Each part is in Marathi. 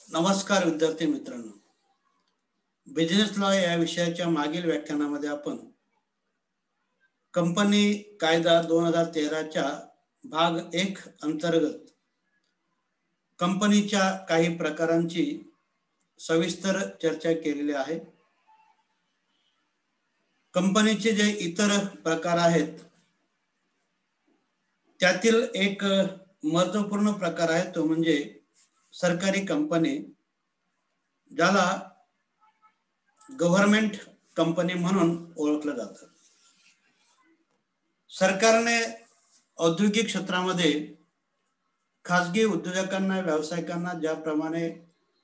नमस्कार विद्यार्थी मित्रांनो. बिझनेस लॉ या विषयाच्या मागील व्याख्यानामध्ये आपण कंपनी कायदा 2013च्या भाग 1 अंतर्गत कंपनीच्या काही प्रकारांची सविस्तर चर्चा केलेली आहे. कंपनीचे जे इतर प्रकार आहेत त्यातील एक महत्त्वपूर्ण प्रकार आहे तो म्हणजे सरकारी कंपनी, ज्याला गव्हर्नमेंट कंपनी म्हणून ओळखलं जातं. सरकारने औद्योगिक क्षेत्रामध्ये खाजगी उद्योजकांना, व्यावसायिकांना ज्याप्रमाणे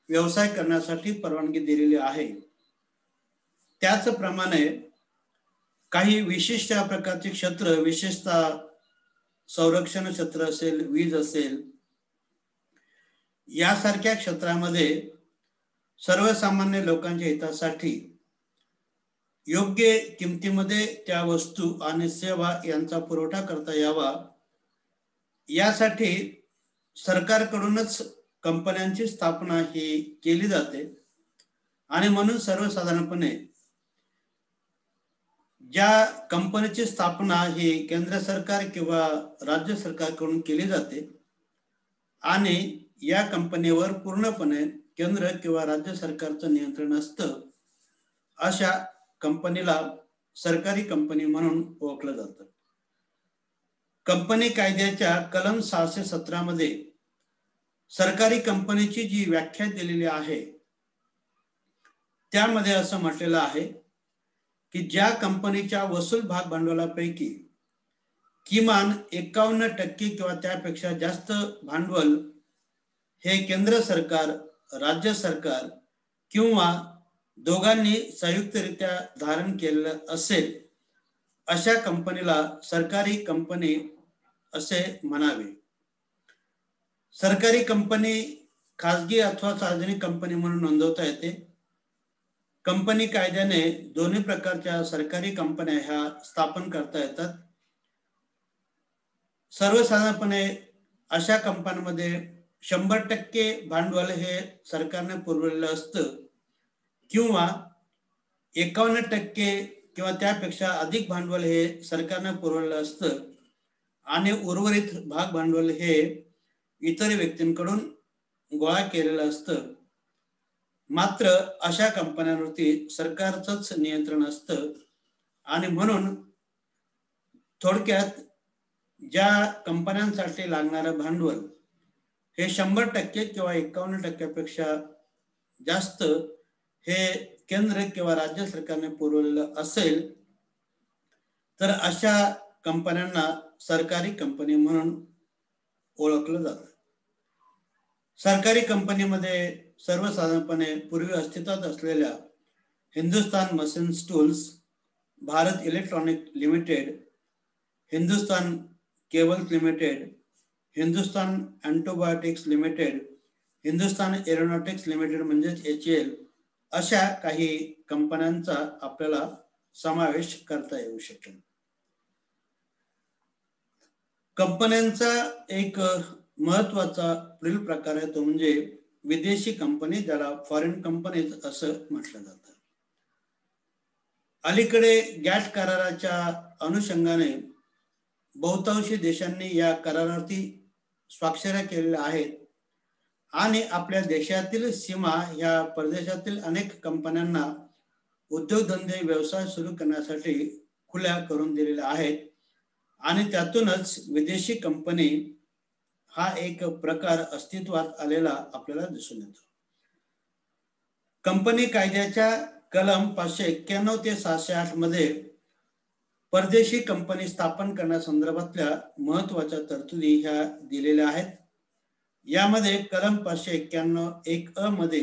व्यवसाय करण्यासाठी परवानगी दिलेली आहे, त्याचप्रमाणे काही विशिष्ट प्रकारचे क्षेत्र, विशेषतः संरक्षण क्षेत्र असेल, वीज असेल, यासारख्या क्षेत्रामध्ये सर्वसामान्य लोकांच्या हितासाठी योग्य किमतीमध्ये त्या वस्तू आणि सेवा यांचा पुरवठा करता यावा, यासाठी सरकारकडूनच कंपन्यांची स्थापना ही केली जाते. आणि म्हणून सर्वसाधारणपणे ज्या कंपनीची स्थापना ही केंद्र सरकार किंवा राज्य सरकारकडून केली जाते आणि या कंपनीवर पूर्णपणे केंद्र किंवा राज्य सरकारचं नियंत्रण असतं, अशा कंपनीला सरकारी कंपनी म्हणून ओळखलं जातं. कंपनी कायद्याच्या कलम 617 मध्ये सरकारी कंपनीची जी व्याख्या दिलेली आहे त्यामध्ये असं म्हटलेलं आहे की ज्या कंपनीच्या वसूल भाग भांडवलापैकी किमान 51% किंवा त्यापेक्षा जास्त भांडवल हे केंद्र सरकार, राज्य सरकार किंवा दोघांनी संयुक्तरित्या धारण केलेलं असेल, अशा कंपनीला सरकारी कंपनी असे म्हणावे. सरकारी कंपनी खाजगी अथवा सार्वजनिक कंपनी म्हणून नोंदवता येते. कंपनी कायद्याने दोन्ही प्रकारच्या सरकारी कंपन्या ह्या स्थापन करता येतात. सर्वसाधारणपणे अशा कंपन्यांमध्ये 100% भांडवल हे सरकारने पुरवलेलं असतं किंवा 51% किंवा त्यापेक्षा अधिक भांडवल हे सरकारने पुरवलेलं असतं आणि उर्वरित भाग भांडवल हे इतर व्यक्तींकडून गोळा केलेलं असतं. मात्र अशा कंपन्यांवरती सरकारचंच नियंत्रण असतं आणि म्हणून थोडक्यात ज्या कंपन्यांसाठी लागणारं भांडवल हे 100% किंवा 51% पेक्षा जास्त हे केंद्र किंवा राज्य सरकारने पुरवलेलं असेल तर अशा कंपन्यांना सरकारी कंपनी म्हणून ओळखलं जातं. सरकारी कंपनीमध्ये सर्वसाधारणपणे पूर्वी अस्तित्वात असलेल्या Hindustan Machines Tools, Bharat Electronic Limited, Hindustan Cables Limited, Hindustan Antibiotics Limited, Hindustan Aeronautics Limited म्हणजेच HAL, अशा काही कंपन्यांचा आपल्याला समावेश करता येऊ शकेल. कंपन्यांचा एक महत्त्वाचा पुढील प्रकार आहे तो म्हणजे विदेशी कंपनी, ज्याला फॉरेन कंपनीज असं म्हटलं जातं. अलीकडे गॅट कराराच्या अनुषंगाने बहुतांशी देशांनी या करारावरती स्वाक्षऱ्या केलेल्या आहेत आणि आपल्या देशातील सीमा या परदेशातील अनेक कंपन्यांना उद्योगधंदे, व्यवसाय सुरू करण्यासाठी खुल्या करून दिलेल्या आहेत आणि त्यातूनच विदेशी कंपनी हा एक प्रकार अस्तित्वात आलेला आपल्याला दिसून येतो. कंपनी कायद्याच्या कलम 591 ते 608 मध्ये परदेशी कंपनी स्थापन करण्यासंदर्भातल्या महत्त्वाच्या तरतुदी ह्या दिलेल्या आहेत. यामध्ये कलम 591(1)(a) मध्ये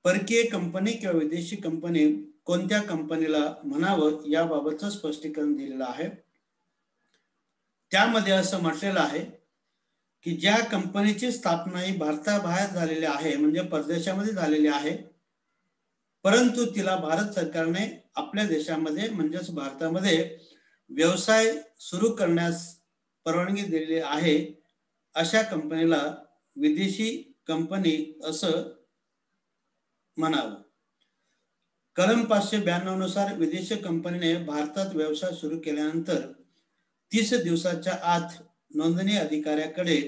परकीय कंपनी किंवा विदेशी कंपनी कोणत्या कंपनीला म्हणावं याबाबतचं स्पष्टीकरण दिलेलं आहे. त्यामध्ये असं म्हटलेलं आहे की ज्या कंपनीची स्थापना ही भारताबाहेर झालेली आहे, म्हणजे परदेशामध्ये झालेली आहे, परंतु तिला भारत सरकारने आपल्या देशामध्ये म्हणजेच भारतामध्ये व्यवसाय सुरू करण्यास परवानगी दिलेली आहे, अशा कंपनीला विदेशी कंपनी असं म्हणावं. कलम 592 नुसार विदेशी कंपनीने भारतात व्यवसाय सुरू केल्यानंतर 30 दिवसाच्या आत नोंदणी अधिकाऱ्याकडे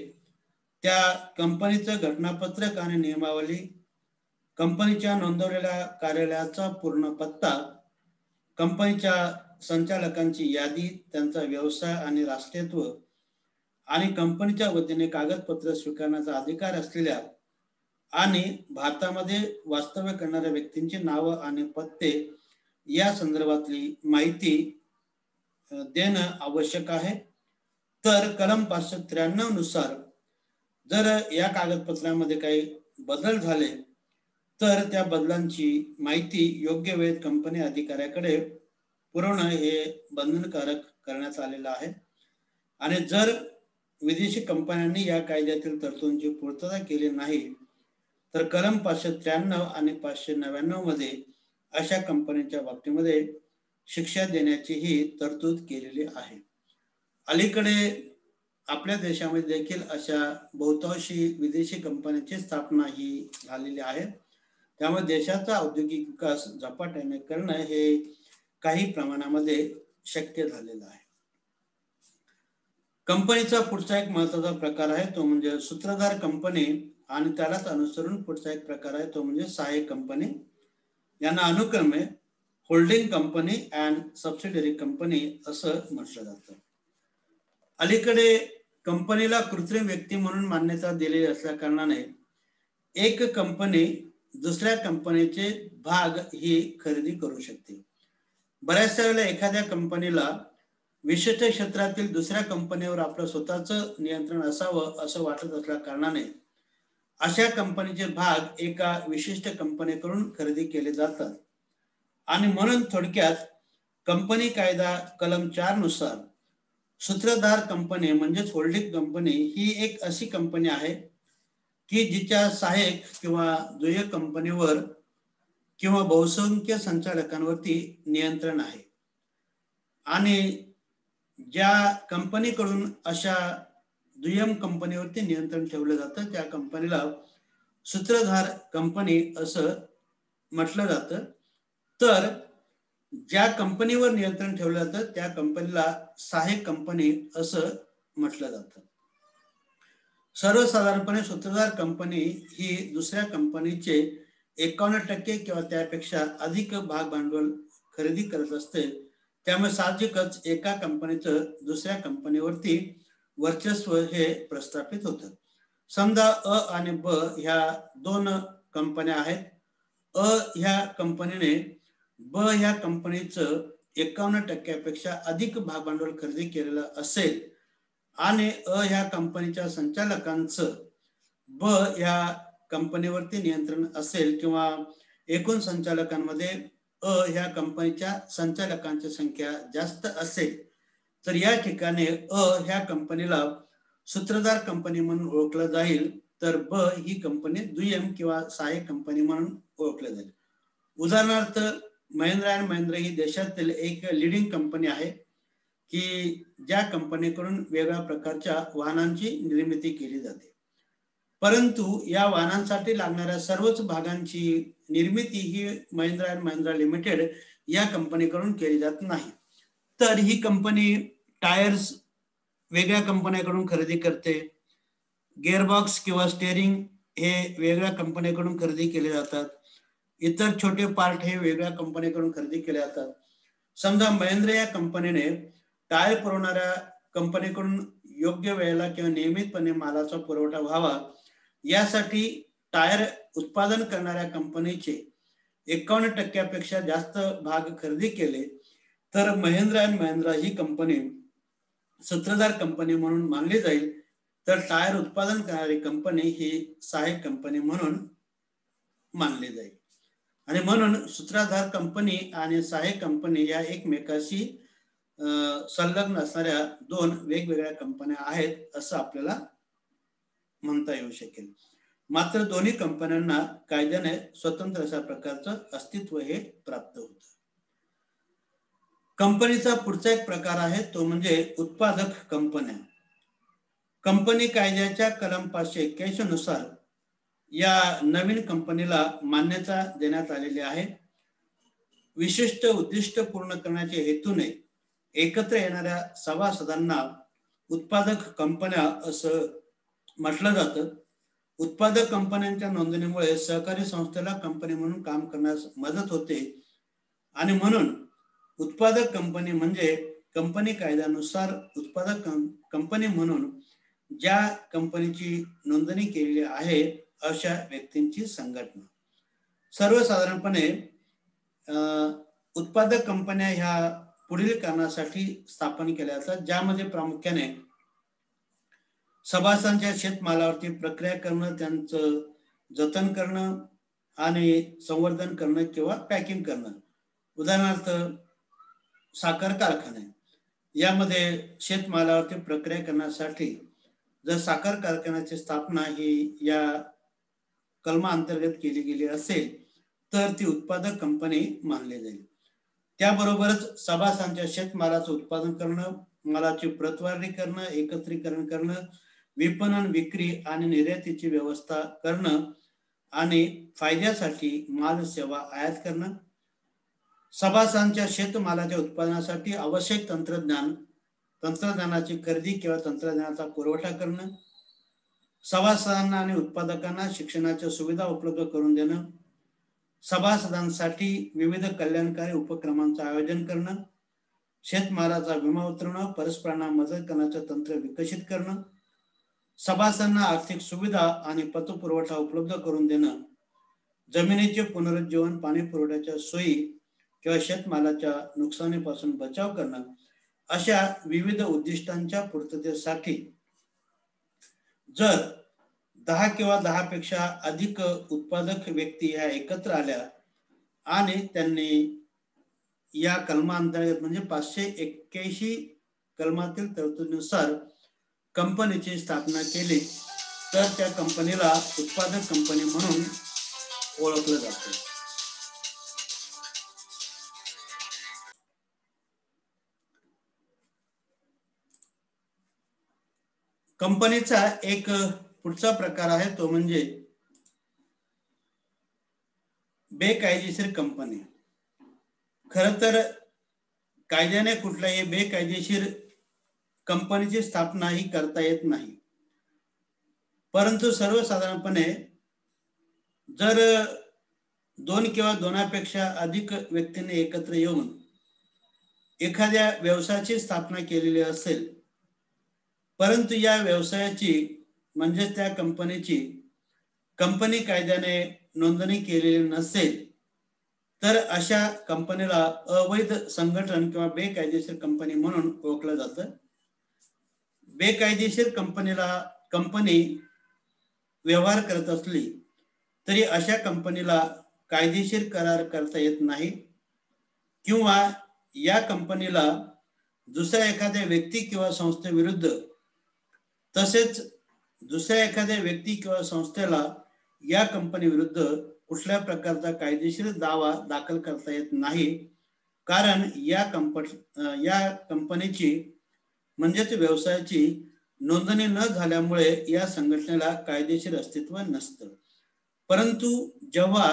त्या कंपनीचं घटनापत्रक आणि नियमावली, कंपनीच्या नोंदवलेल्या कार्यालयाचा पूर्ण पत्ता, कंपनीच्या संचालकांची यादी, त्यांचा व्यवसाय आणि राष्ट्रीयत्व आणि कंपनीच्या वतीने कागदपत्र स्वीकारण्याचा अधिकार असलेल्या आणि भारतामध्ये वास्तव्य करणाऱ्या व्यक्तींची नावं आणि पत्ते या संदर्भातली माहिती देणं आवश्यक आहे. तर कलम 593 नुसार जर या कागदपत्रांमध्ये काही बदल झाले तर त्या बदलांची माहिती योग्य वेळेत कंपनी अधिकाऱ्याकडे पुरवणं हे बंधनकारक करण्यात आलेलं आहे. आणि जर विदेशी कंपन्यांनी या कायद्यातील तरतुदींची पूर्तता केली नाही तर कलम 593 आणि 599 मध्ये अशा कंपन्यांच्या बाबतीमध्ये शिक्षा देण्याची ही तरतूद केलेली आहे. अलीकडे आपल्या देशामध्ये देखील अशा बहुतांशी विदेशी कंपन्यांची स्थापना ही झालेली आहे. त्यामुळे देशाचा औद्योगिक विकास झपाट्याने करणं हे काही प्रमाणामध्ये शक्य झालेलं आहे. कंपनीचा पुढचा एक महत्त्वाचा प्रकार आहे तो म्हणजे सूत्रधार कंपनी आणि त्यालाच अनुसरून पुढचा एक प्रकार आहे तो म्हणजे सहाय्यक कंपनी. यांना अनुक्रमे holding company and subsidiary company असं म्हटलं जातं. अलीकडे कंपनीला कृत्रिम व्यक्ती म्हणून मान्यता दिलेली असल्या कारणाने एक कंपनी दुसऱ्या कंपनीचे भाग ही खरेदी करू शकते. बऱ्याचशा वेळेला एखाद्या कंपनीला विशिष्ट क्षेत्रातील दुसऱ्या कंपनीवर आपलं स्वतःचं नियंत्रण असावं असं वाटत असल्या कारणाने अशा कंपनीचे भाग एका विशिष्ट कंपनीकडून खरेदी केले जातात. आणि म्हणून थोडक्यात कंपनी कायदा कलम 4 नुसार सूत्रधार कंपनी म्हणजेच होल्डिंग कंपनी ही एक अशी कंपनी आहे की जिच्या सहाय्यक किंवा दुय्यक कंपनीवर किंवा बहुसंख्य संचालकांवरती नियंत्रण आहे. आणि ज्या कंपनीकडून अशा दुय्यम कंपनीवरती नियंत्रण ठेवलं जातं त्या कंपनीला सूत्रधार कंपनी असं म्हटलं जातं. तर ज्या कंपनीवर नियंत्रण ठेवलं जातं त्या कंपनीला सहाय्यक कंपनी असं म्हटलं जातं. सर्वसाधारणपणे सूत्रधार कंपनी ही दुसऱ्या कंपनीचे 51% किंवा त्यापेक्षा अधिक भाग भांडवल खरेदी करत असते. त्यामुळे साहजिकच एका कंपनीचं दुसऱ्या कंपनीवरती वर्चस्व हे प्रस्थापित होतं. समजा अ आणि ब ह्या दोन कंपन्या आहेत. अ ह्या कंपनीने ब ह्या कंपनीचं 51% अधिक भाग भांडवल खरेदी केलेलं असेल आणि अ ह्या कंपनीच्या संचालकांचं ब ह्या कंपनीवरती नियंत्रण असेल किंवा एकूण संचालकांमध्ये अ ह्या कंपनीच्या संचालकांची संख्या जास्त असेल तर या ठिकाणी अ ह्या कंपनीला सूत्रधार कंपनी म्हणून ओळखलं जाईल तर ब ही कंपनी दुय्यम किंवा सहाय्यक कंपनी म्हणून ओळखलं जाईल. उदाहरणार्थ महिंद्रा अँड महिंद्रा ही देशातील एक लीडिंग कंपनी आहे की ज्या कंपनीकडून वेगळ्या प्रकारच्या वाहनांची निर्मिती केली जाते. परंतु या वाहनांसाठी लागणाऱ्या सर्वच भागांची निर्मिती ही महिंद्रा अँड महिंद्रा लिमिटेड या कंपनीकडून केली जात नाही. तर ही कंपनी टायर्स वेगळ्या कंपन्याकडून खरेदी करते. गिअरबॉक्स किंवा स्टेअरिंग हे वेगळ्या कंपनीकडून खरेदी केले जातात. इतर छोटे पार्ट हे वेगळ्या कंपनीकडून खरेदी केले जातात. समजा महिंद्रा या कंपनीने टायर पुरवणाऱ्या कंपनीकडून योग्य वेळेला किंवा नियमितपणे मालाचा पुरवठा व्हावा यासाठी टायर उत्पादन करणाऱ्या कंपनीचे 51% पेक्षा जास्त भाग खरेदी केले तर Mahindra and Mahindra he company सूत्रधार कंपनी म्हणून मानली जाईल. तर टायर उत्पादन करणारी कंपनी ही सहाय्यक कंपनी म्हणून मानली जाईल. आणि म्हणून सूत्रधार कंपनी आणि सहाय्यक कंपनी या एकमेकाशी संलग्न असणाऱ्या दोन वेगवेगळ्या कंपन्या आहेत असं आपल्याला म्हणता येऊ शकेल. मात्र दोन्ही कंपन्यांना कायद्याने स्वतंत्र अशा प्रकारचं अस्तित्व हे प्राप्त होतं. कंपनीचा पुढचा एक प्रकार आहे तो म्हणजे उत्पादक कंपन्या. कंपनी कायद्याच्या कलम 581 नुसार या नवीन कंपनीला मान्यता देण्यात आलेली आहे. विशिष्ट उद्दिष्ट पूर्ण करण्याच्या हेतूने एकत्र येणाऱ्या सभासदांना उत्पादक कंपन्या असं म्हटलं जातं. उत्पादक कंपन्यांच्या नोंदणीमुळे सहकारी संस्थेला कंपनी म्हणून काम करण्यास मदत होते आणि म्हणून उत्पादक कंपनी म्हणजे कंपनी कायद्यानुसार उत्पादक कंपनी म्हणून ज्या कंपनीची नोंदणी केलेली आहे अशा व्यक्तींची संघटना. सर्वसाधारणपणे उत्पादक कंपन्या ह्या पुढील कारणासाठी स्थापन केल्या जातात, ज्यामध्ये प्रामुख्याने सभासदांच्या शेतमालावरती प्रक्रिया करणं, त्यांचं जतन करणं आणि संवर्धन करणं किंवा पॅकिंग करणं. उदाहरणार्थ साखर कारखाने यामध्ये शेतमालावरती प्रक्रिया करण्यासाठी जर साखर कारखान्याची स्थापना ही या कलमाअंतर्गत केली गेली असेल तर ती उत्पादक कंपनी मानली जाईल. त्याबरोबरच सभासदांच्या शेतमालाचं उत्पादन करणं, मालाची प्रतवारणी करणं, एकत्रीकरण करणं, विपणन, विक्री आणि निर्यातीची व्यवस्था करणं आणि फायद्यासाठी माल सेवा आयात करणं, सभासदांच्या शेतमालाच्या उत्पादनासाठी आवश्यक तंत्रज्ञानाची खरेदी किंवा तंत्रज्ञानाचा पुरवठा करणं, सभासदांना आणि उत्पादकांना शिक्षणाच्या सुविधा उपलब्ध करून देणं, सभासदांसाठी विविध कल्याणकारी उपक्रमांचं आयोजन करणं, शेतमालाचा विमा उतरवणं, परस्परांना मदत करण्याचं तंत्र विकसित करणं, सभासदांना आर्थिक सुविधा आणि पतपुरवठा उपलब्ध करून देणं, जमिनीचे पुनरुज्जीवन, पाणी पुरवठ्याच्या सोयी किंवा शेतमालाच्या नुकसानीपासून बचाव करणं, अशा विविध उद्दिष्टांच्या पूर्ततेसाठी जर 10 किंवा 10 पेक्षा अधिक उत्पादक व्यक्ती ह्या एकत्र आल्या आणि त्यांनी या कलमाअंतर्गत म्हणजे 581 कलमातील तरतुदीनुसार कंपनीची स्थापना केली तर त्या कंपनीला उत्पादक कंपनी म्हणून ओळखलं जातं. कंपनीचा एक पुढचा प्रकार आहे तो म्हणजे बेकायदेशीर कंपनी. खरं तर कायद्याने कुठल्याही बेकायदेशीर कंपनीची स्थापना ही करता येत नाही, परंतु सर्वसाधारणपणे जर 2 किंवा 2पेक्षा अधिक व्यक्तींनी एकत्र येऊन एखाद्या व्यवसायाची स्थापना केलेली असेल, परंतु या व्यवसायाची म्हणजे त्या कंपनीची कंपनी कायद्याने नोंदणी केलेली नसेल तर अशा कंपनीला अवैध संघटन किंवा बेकायदेशीर कंपनी म्हणून ओळखलं जातं. बेकायदेशीर कंपनी व्यवहार करत असली तरी अशा कंपनीला कायदेशीर करार करता येत नाही किंवा या कंपनीला दुसऱ्या एखाद्या व्यक्ती किंवा संस्थेविरुद्ध तसेच दुसऱ्या एखाद्या व्यक्ती किंवा संस्थेला या कंपनी विरुद्ध कुठल्या प्रकारचा कायदेशीर दावा दाखल करता येत नाही, कारण या कंपनीची म्हणजेच व्यवसायाची नोंदणी न झाल्यामुळे या संघटनेला कायदेशीर अस्तित्व नसतं. परंतु जेव्हा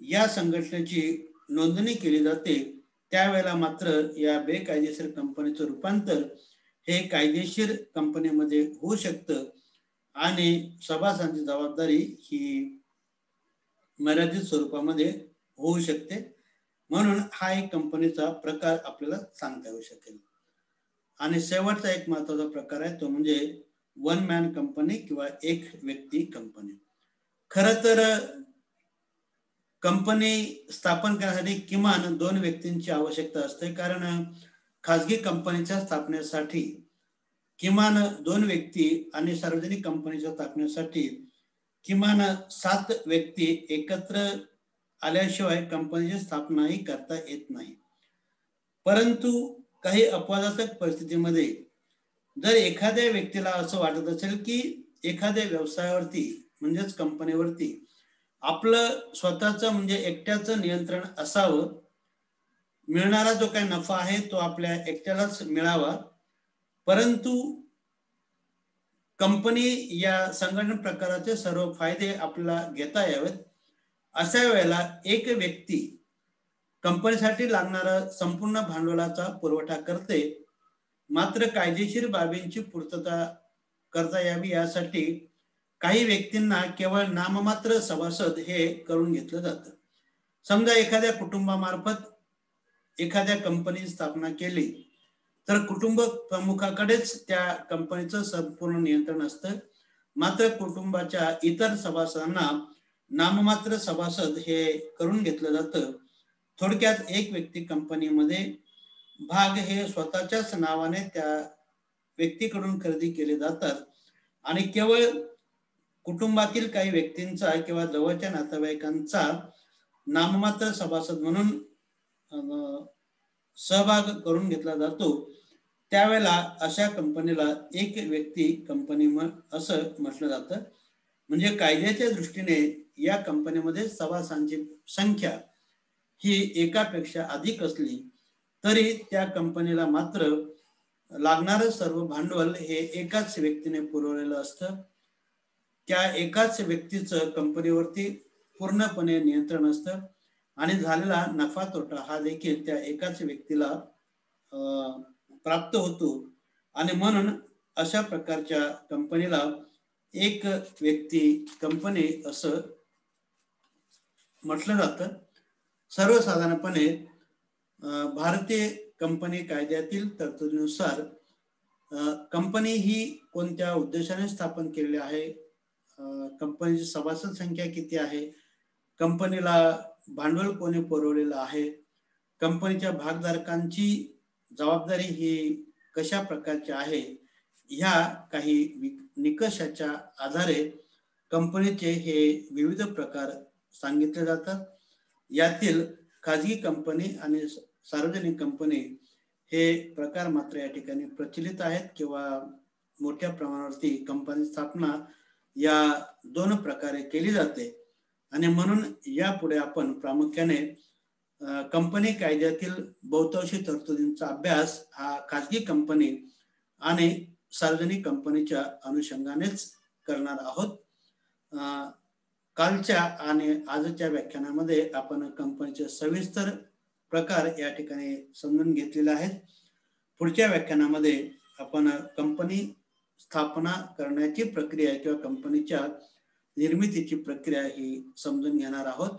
या संघटनेची नोंदणी केली जाते त्यावेळेला मात्र या बेकायदेशीर कंपनीचं रूपांतर हे कायदेशीर कंपनीमध्ये होऊ शकतं आणि सभासदांची जबाबदारी ही मर्यादित स्वरूपामध्ये होऊ शकते. म्हणून हा एक कंपनीचा प्रकार आपल्याला सांगता येऊ शकेल. आणि शेवटचा एक महत्त्वाचा प्रकार आहे तो म्हणजे वन मॅन कंपनी किंवा एक व्यक्ती कंपनी. खरं तर कंपनी स्थापन करण्यासाठी किमान 2 व्यक्तींची आवश्यकता असते, कारण खाजगी कंपनीच्या स्थापनेसाठी किमान 2 व्यक्ती आणि सार्वजनिक कंपनीच्या स्थापनेसाठी किमान 7 व्यक्ती एकत्र आल्याशिवाय कंपनीची स्थापनाही करता येत नाही. परंतु काही अपवादात्मक परिस्थितीमध्ये जर एखाद्या व्यक्तीला असं वाटत असेल की एखाद्या व्यवसायावरती म्हणजेच कंपनीवरती आपलं स्वतःचं म्हणजे एकट्याचं नियंत्रण असावं, मिळणारा जो काही नफा आहे तो आपल्या एकट्यालाच मिळावा, परंतु कंपनी या संघटन प्रकाराचे सर्व फायदे आपल्याला घेता यावेत, अशा वेळेला एक व्यक्ती कंपनीसाठी लागणारा संपूर्ण भांडवलाचा पुरवठा करते. मात्र कायदेशीर बाबींची पूर्तता करता यावी यासाठी काही व्यक्तींना केवळ नाममात्र सभासद हे करून घेतलं जातं. समजा एखाद्या कुटुंबामार्फत एखाद्या कंपनीची स्थापना केली, तर कुटुंब प्रमुखाकडेच त्या कंपनीचं संपूर्ण नियंत्रण असतं. मात्र कुटुंबाच्या इतर सभासदांना नाममात्र सभासद हे करून घेतलं जातं. थोडक्यात एक व्यक्ती कंपनीमध्ये भाग हे स्वतःच्याच नावाने त्या व्यक्तीकडून खरेदी केले जातात आणि केवळ कुटुंबातील काही व्यक्तींचा किंवा जवळच्या नातेवाईकांचा नाममात्र सभासद म्हणून सहभाग करून घेतला जातो. त्यावेळेला अशा कंपनीला एक व्यक्ती कंपनी असं म्हटलं जातं. म्हणजे कायद्याच्या दृष्टीने या कंपनीमध्ये सभासदांची संख्या ही एकापेक्षा अधिक असली तरी त्या कंपनीला मात्र लागणारं सर्व भांडवल हे एकाच व्यक्तीने पुरवलेलं असतं. त्या एकाच व्यक्तीचं कंपनीवरती पूर्णपणे नियंत्रण असतं आणि झालेला नफा तोटा हा देखील त्या एकाच व्यक्तीला प्राप्त होतो आणि म्हणून अशा प्रकारच्या कंपनीला एक व्यक्ती कंपनी असं म्हटलं जातं. सर्वसाधारणपणे भारतीय कंपनी कायद्यातील तरतुदीनुसार कंपनी ही कोणत्या उद्देशाने स्थापन केलेली आहे, कंपनीची सभासद संख्या किती आहे, कंपनीला भांडवल कोणी पुरवलेलं आहे, कंपनीच्या भागधारकांची जबाबदारी ही कशा प्रकारची आहे, ह्या काही निकषाच्या आधारे कंपनीचे हे विविध प्रकार सांगितले जातात. यातील खाजगी कंपनी आणि सार्वजनिक कंपनी हे प्रकार मात्र या ठिकाणी प्रचलित आहेत किंवा मोठ्या प्रमाणावरती कंपनी स्थापना या दोन प्रकारे केली जाते आणि म्हणून यापुढे आपण प्रामुख्याने कंपनी कायद्यातील बहुतांशी तरतुदींचा अभ्यास हा खाजगी कंपनी आणि सार्वजनिक कंपनीच्या अनुषंगानेच करणार आहोत. कालच्या आणि आजच्या व्याख्यानामध्ये आपण कंपनीचे सविस्तर प्रकार या ठिकाणी समजून घेतलेले आहेत. पुढच्या व्याख्यानामध्ये आपण कंपनी स्थापना करण्याची प्रक्रिया किंवा कंपनीच्या निर्मितीची प्रक्रिया ही समजून घेणार आहोत.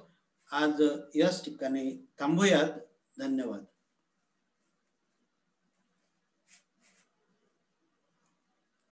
आज याच ठिकाणी थांबूयात. धन्यवाद.